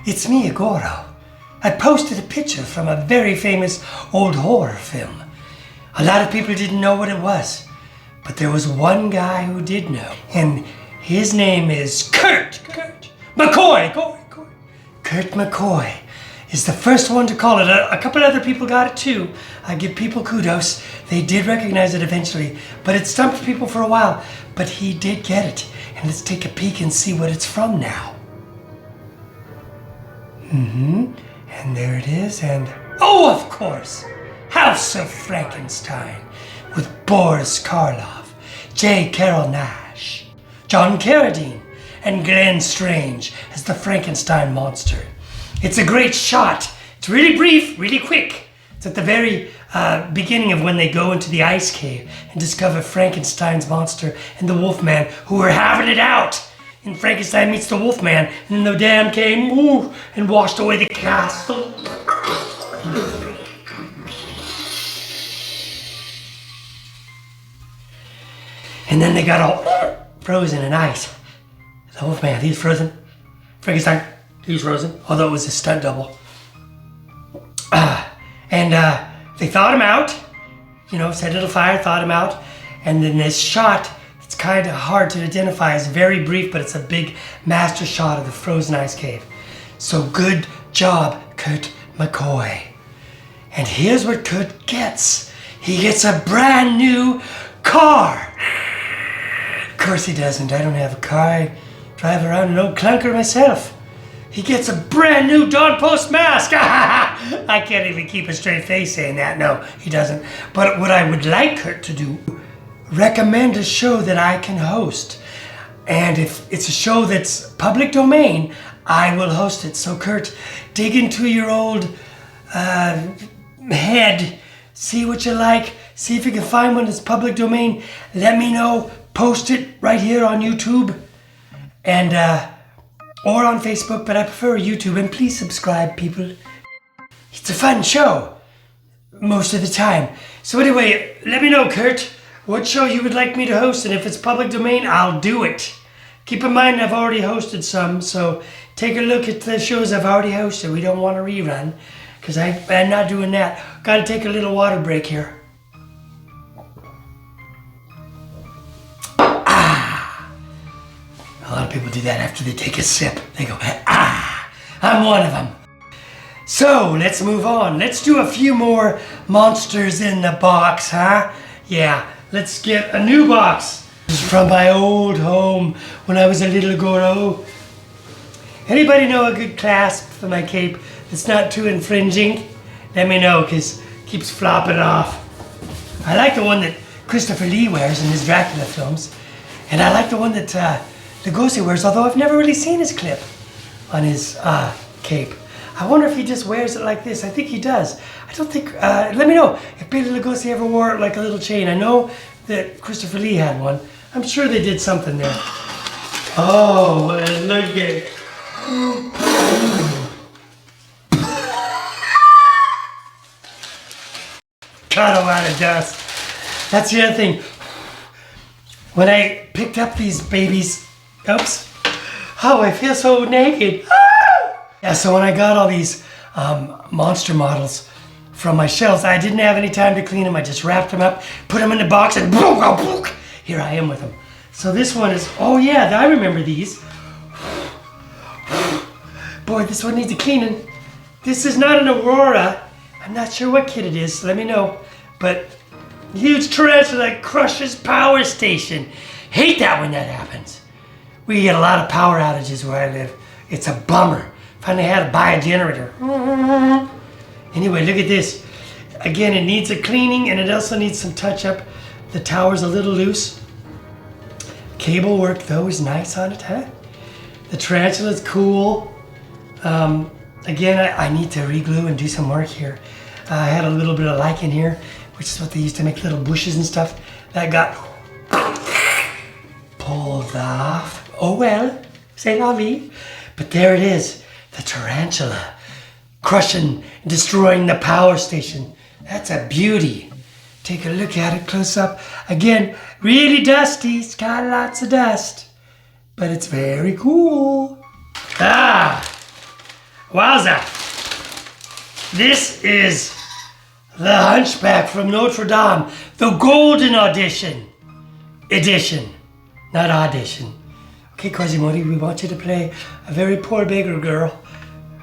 It's me, Igorro. I posted a picture from a very famous old horror film. A lot of people didn't know what it was, but there was one guy who did know, and his name is Kurt McCoy. Kurt McCoy is the first one to call it. A couple other people got it too. I give people kudos. They did recognize it eventually, but it stumped people for a while. But he did get it, and let's take a peek and see what it's from now. And there it is, and oh, of course, House of Frankenstein with Boris Karloff, J. Carrol Naish, John Carradine, and Glenn Strange as the Frankenstein monster. It's a great shot. It's really brief, really quick. It's at the very beginning of when they go into the ice cave and discover Frankenstein's monster and the Wolfman, who are having it out. And Frankenstein meets the Wolfman, and then the dam came and washed away the castle. And then they got all frozen in ice. The Wolfman, he's frozen. Frankenstein, he's frozen, although it was a stunt double. They thawed him out, set a little fire, thawed him out, and then this shot, it's kind of hard to identify, it's very brief, but it's a big master shot of the frozen ice cave. So good job, Kurt McCoy. And here's what Kurt gets. He gets a brand new car. Of course he doesn't. I don't have a car. I drive around an old clunker myself. He gets a brand new Dawn Post mask. I can't even keep a straight face saying that. No, he doesn't. But what I would like Kurt to do, recommend a show that I can host. And if it's a show that's public domain, I will host it. So Kurt, dig into your old head, see what you like, see if you can find one that's public domain. Let me know. Post it right here on YouTube and or on Facebook, but I prefer YouTube. And please subscribe, people. It's a fun show most of the time. So anyway, let me know, Kurt, what show you would like me to host, and if it's public domain, I'll do it. Keep in mind, I've already hosted some, so take a look at the shows I've already hosted. We don't want to rerun, because I'm not doing that. Gotta take a little water break here. A lot of people do that after they take a sip. They go, I'm one of them. So, let's move on. Let's do a few more monsters in the box, huh? Yeah, let's get a new box. This is from my old home when I was a little Igorro. Anybody know a good clasp for my cape that's not too infringing? Let me know, because it keeps flopping off. I like the one that Christopher Lee wears in his Dracula films. And I like the one that Lugosi wears, although I've never really seen his clip on his cape. I wonder if he just wears it like this. I think he does. I don't think, let me know if Billy Lugosi ever wore it like a little chain. I know that Christopher Lee had one. I'm sure they did something there. Oh, well, look at it. Got a lot of dust. That's the other thing. When I picked up these babies, oops. Oh, I feel so naked. Yeah, so when I got all these monster models from my shelves, I didn't have any time to clean them. I just wrapped them up, put them in the box, and here I am with them. So this one is, oh yeah, I remember these. Boy, this one needs a cleaning. This is not an Aurora. I'm not sure what kid it is, so let me know. But huge tarantula crushes power station. Hate that when that happens. We get a lot of power outages where I live. It's a bummer. Finally had to buy a generator. Anyway, look at this. Again, it needs a cleaning and it also needs some touch up. The tower's a little loose. Cable work though is nice on it, huh? The tarantula's cool. Again, I need to re-glue and do some work here. I had a little bit of lichen here, which is what they used to make little bushes and stuff. That got pulled off. Oh well, c'est la vie. But there it is, the tarantula, crushing, destroying the power station. That's a beauty. Take a look at it close up. Again, really dusty, it's got lots of dust, but it's very cool. Wowza! This is the Hunchback from Notre Dame, the Golden Edition, not audition. Okay, Quasimodo, we want you to play a very poor beggar girl.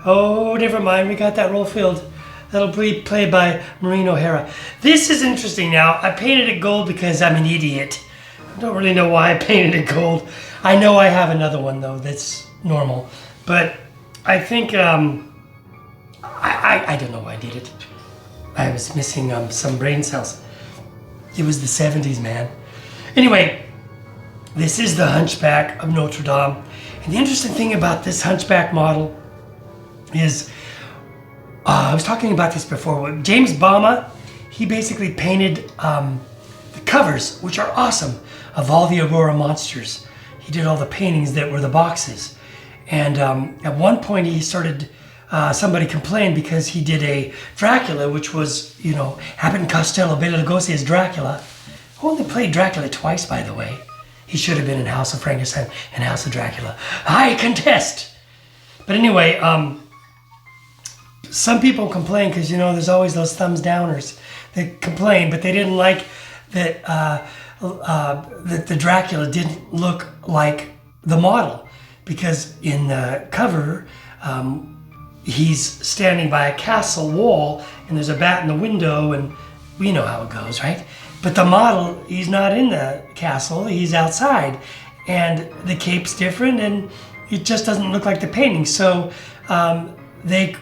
Oh, never mind, we got that role filled. That'll be played by Maureen O'Hara. This is interesting now. I painted it gold because I'm an idiot. I don't really know why I painted it gold. I know I have another one though that's normal, but I think I don't know why I did it. I was missing some brain cells. It was the 70s, man. Anyway, this is the Hunchback of Notre Dame. And the interesting thing about this Hunchback model is, I was talking about this before. James Bama, he basically painted the covers, which are awesome, of all the Aurora monsters. He did all the paintings that were the boxes. And at one point he started, somebody complained because he did a Dracula, which was, you know, Abbott and Costello, Bela Lugosi as Dracula. Who only played Dracula twice, by the way. He should have been in House of Frankenstein and House of Dracula. I contest! But anyway, some people complain because, you know, there's always those thumbs downers that complain, but they didn't like that, that the Dracula didn't look like the model. Because in the cover, he's standing by a castle wall and there's a bat in the window and we know how it goes, right? But the model, he's not in the castle, he's outside. And the cape's different and it just doesn't look like the painting. So they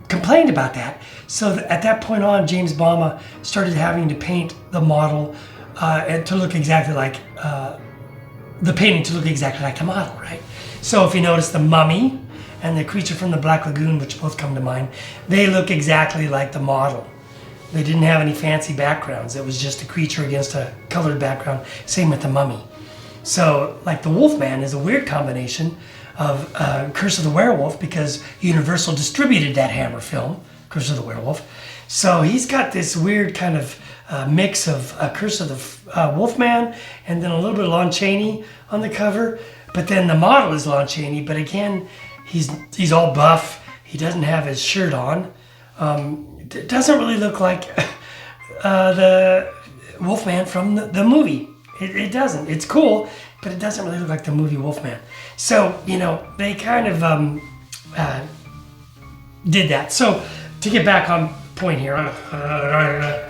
complained about that. So at that point on, James Bama started having to paint the model and to look exactly like, the painting to look exactly like the model, right? So if you notice the Mummy and the Creature from the Black Lagoon, which both come to mind, they look exactly like the model. They didn't have any fancy backgrounds. It was just a creature against a colored background. Same with the Mummy. So like the Wolfman is a weird combination of Curse of the Werewolf because Universal distributed that Hammer film, Curse of the Werewolf. So he's got this weird kind of mix of Curse of the Wolfman and then a little bit of Lon Chaney on the cover. But then the model is Lon Chaney, but again, he's all buff. He doesn't have his shirt on. It doesn't really look like the Wolfman from the movie. It doesn't. It's cool, but it doesn't really look like the movie Wolfman. So, you know, they kind of did that. So, to get back on point here,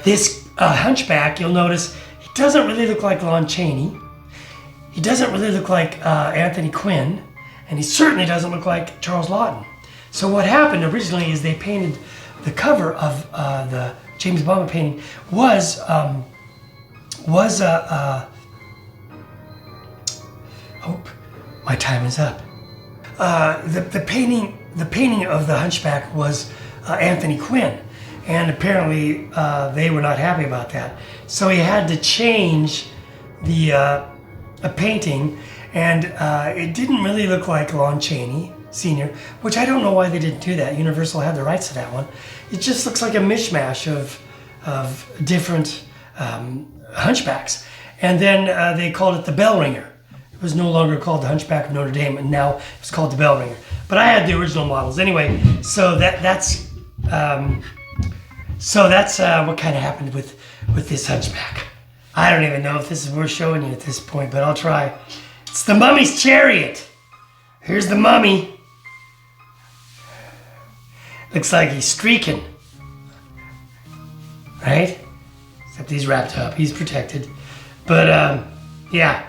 this Hunchback, you'll notice, he doesn't really look like Lon Chaney. He doesn't really look like Anthony Quinn, and he certainly doesn't look like Charles Laughton. So what happened originally is they painted the cover of the James Bama painting was oh, my time is up. The painting of the Hunchback was Anthony Quinn, and apparently they were not happy about that. So he had to change the a painting, and it didn't really look like Lon Chaney Sr., which I don't know why they didn't do that. Universal had the rights to that one. It just looks like a mishmash of different Hunchbacks. And then they called it the Bell Ringer. It was no longer called the Hunchback of Notre Dame, and now it's called the Bell Ringer. But I had the original models anyway. So that's what kind of happened with this Hunchback. I don't even know if this is worth showing you at this point, but I'll try. It's the Mummy's Chariot. Here's the Mummy. Looks like he's streaking. Right? Except he's wrapped up, he's protected. But yeah,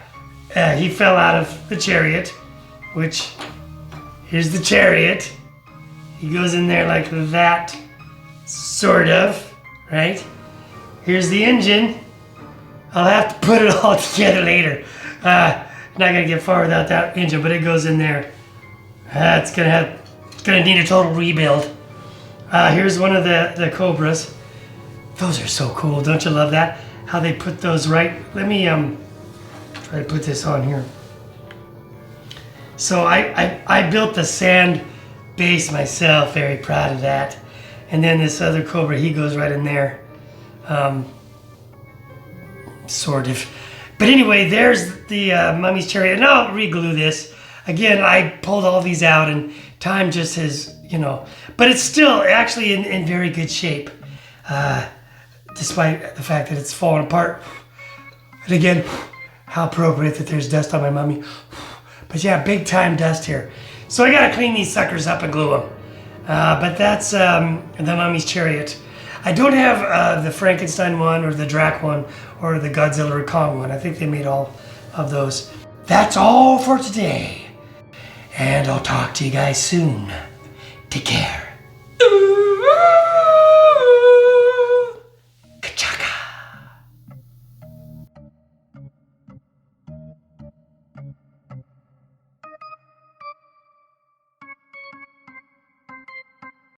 he fell out of the chariot, which, here's the chariot. He goes in there like that, sort of, right? Here's the engine. I'll have to put it all together later. Not gonna get far without that engine, but it goes in there. It's gonna need a total rebuild. Here's one of the Cobras. Those are so cool, don't you love that? How they put those right. Let me try to put this on here. So I built the sand base myself, very proud of that. And then this other Cobra, he goes right in there. Sort of. But anyway, there's the Mummy's Chariot. And I'll re-glue this. Again, I pulled all these out and time just has, you know, but it's still actually in very good shape, despite the fact that it's fallen apart. And again, how appropriate that there's dust on my mummy. But yeah, big time dust here. So I gotta clean these suckers up and glue them. But that's the Mummy's Chariot. I don't have the Frankenstein one or the Drac one or the Godzilla Kong one. I think they made all of those. That's all for today. And I'll talk to you guys soon. Take care.